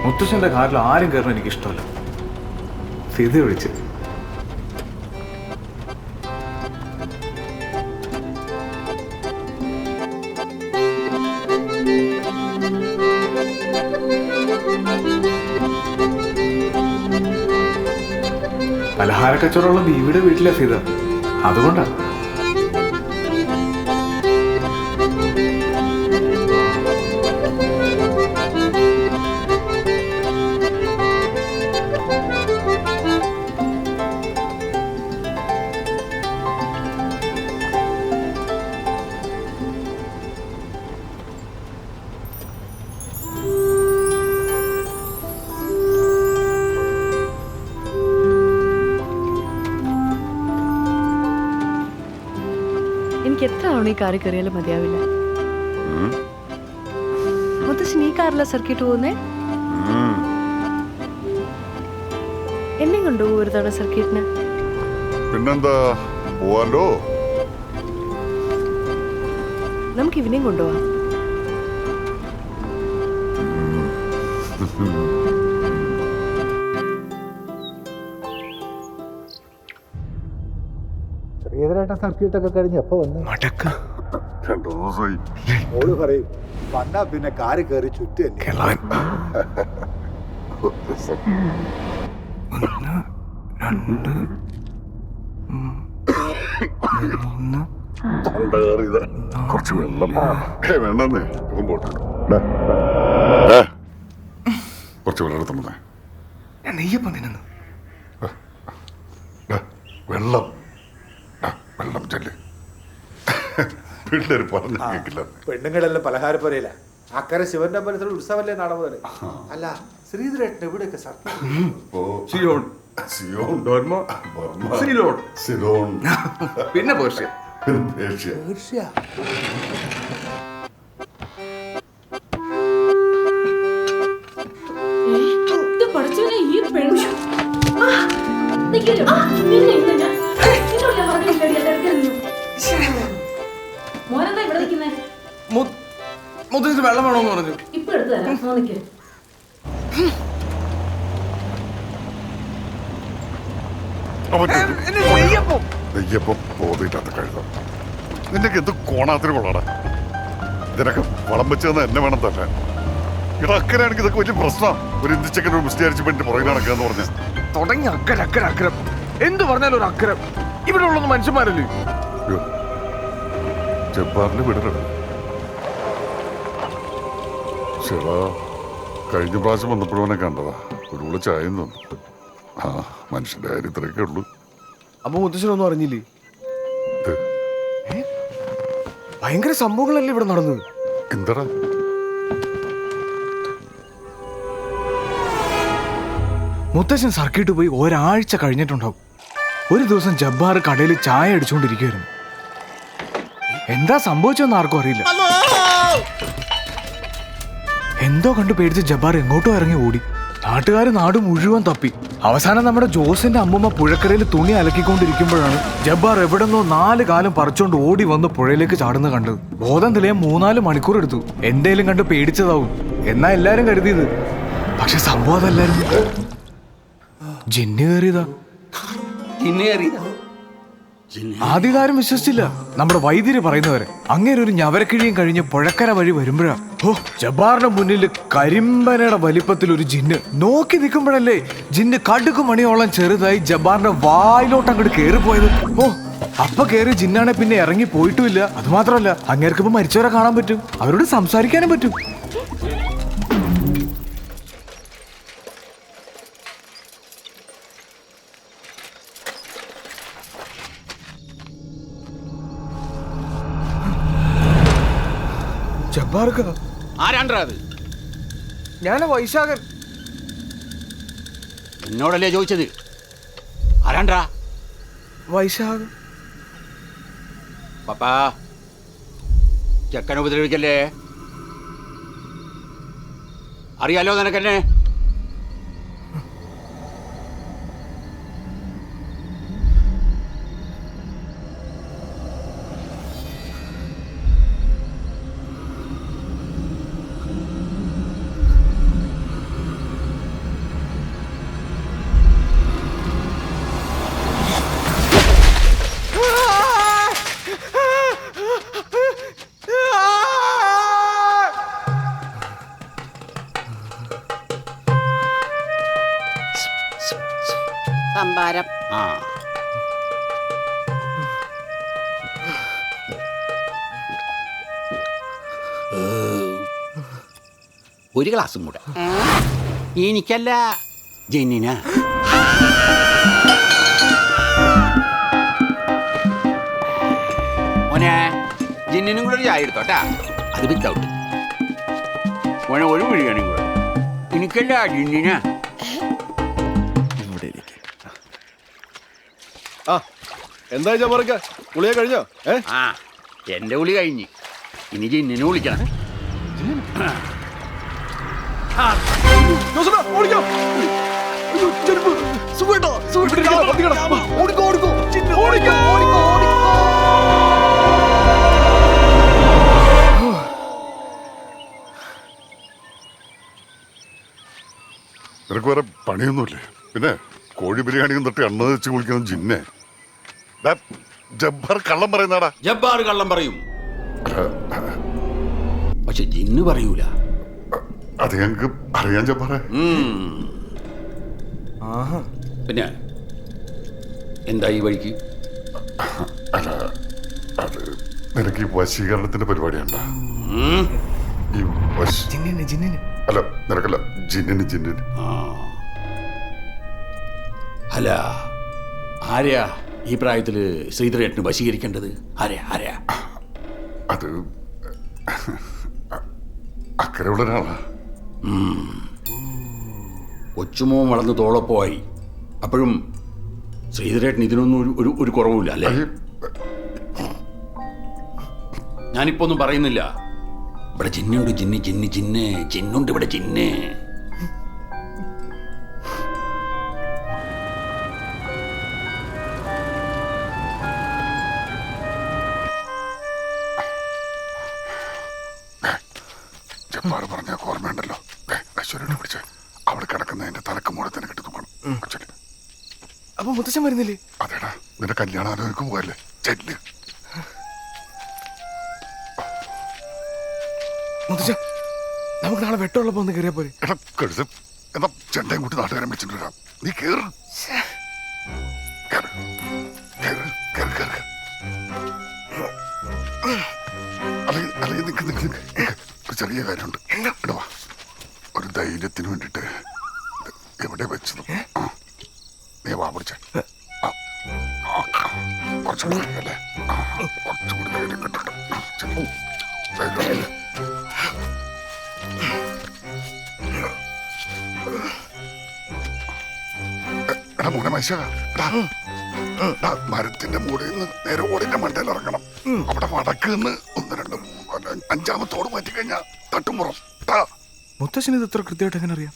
മുത്തശ്ശന്റെ കാറിൽ ആരും കയറണം എനിക്ക് ഇഷ്ടമല്ല. സീത വിളിച്ച് പലഹാര കച്ചവടമുള്ള ബീവിയുടെ വീട്ടിലെ സീത, അതുകൊണ്ടാണ്. എനിക്ക് എത്ര തവണ ഈ കാറിൽ കയറിയാലും മതിയാവില്ല. മുത്തശ്ശൻ ഈ കാറിലെ സർക്കിട്ട് പോകുന്നേ? എന്നെയും കൊണ്ടുപോകും ഒരു തവണ സർക്കിട്ടിന്. പിന്നെന്താ, പോവാലോ. നമുക്ക് ഇവനെയും കൊണ്ടുപോവാം. ശ്രീധരേട്ടൻ സർക്യൂട്ടൊക്കെ കഴിഞ്ഞ് എപ്പോ വന്നു? 2 ദിവസമായി. ഓള് പറയും വന്നാ പിന്നെ കാറ് കയറി ചുറ്റി തന്നെ. കുറച്ച് വെള്ളം വേണ്ടെന്നേ. കുറച്ച് വെള്ളം എടുത്തേ. ഞാൻ നെയ്യപ്പം തിന്നു. വെള്ളം വെള്ളം ചെല്ല്. പിള്ളേര് പറഞ്ഞു കേൾക്കില്ല. പെണ്ണുങ്ങളെല്ലാം പലഹാര പോലെയില്ല. അക്കരെ ശിവന്റെ അമ്പലത്തിൽ ഉത്സവല്ലേ നടന്നത്. അല്ല ശ്രീധരേട്ടൻ എവിടെയൊക്കെ പിന്നെ പേർഷ്യ. മുത്തശ്ശന് വെള്ളം വേണമെന്ന് പറഞ്ഞു. നെയ്യപ്പം പോതിട്ടാത്ത കഴുതാം. നിനക്ക് എന്ത് കോണാത്തിന് കൊള്ളാടാ. ഇതിനൊക്കെ വളം വെച്ച് തന്നെ എന്നെ വേണം തന്നെ. ഇവിടെ അക്കരാണെങ്കിൽ ഇതൊക്കെ വലിയ പ്രശ്നം. ഒരു ഇന്ത്യച്ചക്കൻ ഒരു മുസ്ലിം പെണ്ണിന്റെ പുറകിൽ നടക്കാന്ന് പറഞ്ഞ തുടങ്ങി അക്കരം എന്ത് പറഞ്ഞാലും ഒരു അക്കരം. ഇവിടെ ഉള്ളത് മനുഷ്യന്മാരല്ലേ. ജബ്ബാറിന് വിടരുത്. ചേടാ, കഴിഞ്ഞ പ്രാവശ്യം വന്നപ്പോഴവനെ കണ്ടതാ. ഒരു ഉള്ള ചായയും തന്നു. ആ മനുഷ്യന്റെ കാര്യം ഇത്രയൊക്കെ ഉള്ളൂ. അപ്പൊ മുത്തശ്ശനൊന്നും അറിഞ്ഞില്ലേ? ഭയങ്കര സംഭവങ്ങളല്ലേ ഇവിടെ നടന്നത്. എന്താടാ? മുത്തശ്ശൻ സർക്കിട്ട് പോയി ഒരാഴ്ച കഴിഞ്ഞിട്ടുണ്ടാവും. ഒരു ദിവസം ജബ്ബാർ കടയിൽ ചായ അടിച്ചുകൊണ്ടിരിക്കുകയായിരുന്നു. എന്താ സംഭവിച്ചെന്ന് ആർക്കും അറിയില്ല. എന്തോ കണ്ടു പേടിച്ച് ജബ്ബാർ എങ്ങോട്ടോ ഇറങ്ങി ഓടി. നാട്ടുകാർ നാട് മുഴുവൻ തപ്പി. അവസാനം നമ്മുടെ ജോസിന്റെ അമ്മൂമ്മ പുഴക്കരയിൽ തുണി അലക്കിക്കൊണ്ടിരിക്കുമ്പോഴാണ് ജബ്ബാർ എവിടെന്നോ 4 കാലം പറിച്ചോണ്ട് ഓടി വന്ന് പുഴയിലേക്ക് ചാടുന്ന കണ്ടത്. ബോധം തെളിയാൻ 3-4 മണിക്കൂർ എടുത്തു. എന്തേലും കണ്ട് പേടിച്ചതാവും എന്നാ എല്ലാരും കരുതിയത്. പക്ഷെ സംഭവം അതല്ലായിരുന്നു. ജിന്ന് കയറിയതാ. ആദ്യകാരം വിശ്വസിച്ചില്ല. നമ്മുടെ വൈദ്യര് പറയുന്നവരെ അങ്ങനെ ഒരു ഞവരക്കിഴിയും കഴിഞ്ഞ് പുഴക്കര വഴി വരുമ്പോഴാ ജബ്ബാറിന്റെ മുന്നിൽ കരിമ്പനയുടെ വലിപ്പത്തിൽ ഒരു ജിന്ന്. നോക്കി നിൽക്കുമ്പോഴല്ലേ ജിന്ന് കടുകു മണിയോളം ചെറുതായി ജബ്ബാറിന്റെ വായിലോട്ട് അങ്ങോട്ട് കേറിപ്പോയത്. അപ്പൊ കേറി ജിന്നാണെ പിന്നെ ഇറങ്ങി പോയിട്ടുമില്ല. അതുമാത്രമല്ല അങ്ങേർക്കിപ്പോ മരിച്ചവരെ കാണാൻ പറ്റും, അവരോട് സംസാരിക്കാനും പറ്റും. ഞാന് വൈശാഖൻ. എന്നോടല്ലേ ചോദിച്ചത്? ആരാണ്ടാ? വൈശാഖൻ. പപ്പാ ചെക്കനെ ഉപദ്രവിക്കല്ലേ. അറിയാലോ നിനക്കെന്നെ. സംഭാരം. ആ ഒരു ഗ്ലാസും കൂടെ. എനിക്കല്ല, ജെന്നിനാ. മോനെ, ജിന്നിനും കൂടെ ഒരു ചായ എടുത്തോട്ടാ. അത് വിത്തൗട്ട്. മോനെ ഒരു വിളിയാണെങ്കിൽ കൂടെ. എനിക്കല്ല, ജിന്നിനാ. ആ എന്താ ജബ്ബാർക്ക, കുളിയെ കഴിഞ്ഞോ? ആ, എന്റെ വിളി കഴിഞ്ഞ്. ഇനി ജിന്നിനെ വിളിക്കണം. നിനക്ക് വേറെ പണിയൊന്നുമില്ലേ? പിന്നെ കോഴി ബിരിയാണിയും തട്ടി അണ്ണ വെച്ച് കുളിക്കുന്ന ജിന്നെ. ദാ, ജബ്ബാർ കള്ളം പറയുന്നാടാ. ജബ്ബാർ കള്ളം പറയും, പക്ഷെ ജിന്ന് പറയൂല. അത് ഞങ്ങക്ക് അറിയാൻ ജബ്ബാറെ. പിന്നെ എന്താ ഈ വഴിക്ക്? അല്ല, അത് നിനക്ക് ഈ വശീകരണത്തിന്റെ പരിപാടിയുണ്ട. ഈ ജിന്നിന് അല്ല, നിനക്കല്ല, ജിന്നിന്. അല്ല, ആരെയാ ഈ പ്രായത്തില് ശ്രീധരേട്ടന് വശീകരിക്കേണ്ടത്? ആരെയാ? അത് അക്കരെയുള്ള ഒരാളാ. കൊച്ചുമോൻ വളർന്ന് തോളൊപ്പമായി. അപ്പോഴും ശ്രീധരേട്ടൻ ഇതിനൊന്നും ഒരു കുറവുമില്ല അല്ലേ? ഞാനിപ്പോ ഒന്നും പറയുന്നില്ല. ഇവിടെ ജിന്നുണ്ട്, ജിന്നുണ്ട് ഇവിടെ ജിന്ന്. ജബ്ബാർ പറഞ്ഞ ഓർമ്മയുണ്ടല്ലോ. അശ്വരനെ പിടിച്ച് അവിടെ കിടക്കുന്ന എന്റെ തലക്ക് മൂടെ തന്നെ കെട്ടി തൂക്കണം. അപ്പൊ മുത്തച്ഛൻ വരുന്നില്ലേ? അതേടാ, നിന്റെ കല്യാണാലോചനക്ക് പോയല്ലേ, ചെല്ല്. മുത്തച്ഛൻ, നമുക്ക് നാളെ വെട്ടമുള്ളപ്പോ ഒന്ന് കയറിയാ പോരെ? എടാ കഴുത, എന്നാ ചെണ്ടയും കൂട്ടി നാട്ടുകാരൻ വെച്ചിട്ട് വരാം. നീ കേറ്. അല്ലെങ്കിൽ നിക്ക് ഒരു ചെറിയ കാര്യമുണ്ട്. ഇടവാ, ഒരു ധൈര്യത്തിന് വേണ്ടിട്ട് എവിടെ വെച്ചതും നീ വാ പിടിച്ചേ. കുറച്ചുകൂടി അല്ലേ? കുറച്ചുകൂടി ധൈര്യം കിട്ടുന്നുണ്ട്. എടാ മൂനെ മനുഷ്യ, മരത്തിന്റെ മൂടയിൽ നിന്ന് നേരെ ഓടിന്റെ മണ്ടയിൽ ഇറങ്ങണം. അവിടെ വടക്ക് നിന്ന് 1, 2, 3, 4, 5 മാറ്റി കഴിഞ്ഞാൽ തട്ടുമുറം. മുത്തശ്ശന് ഇത് ഇത്ര കൃത്യമായിട്ട് എങ്ങനെ അറിയാം?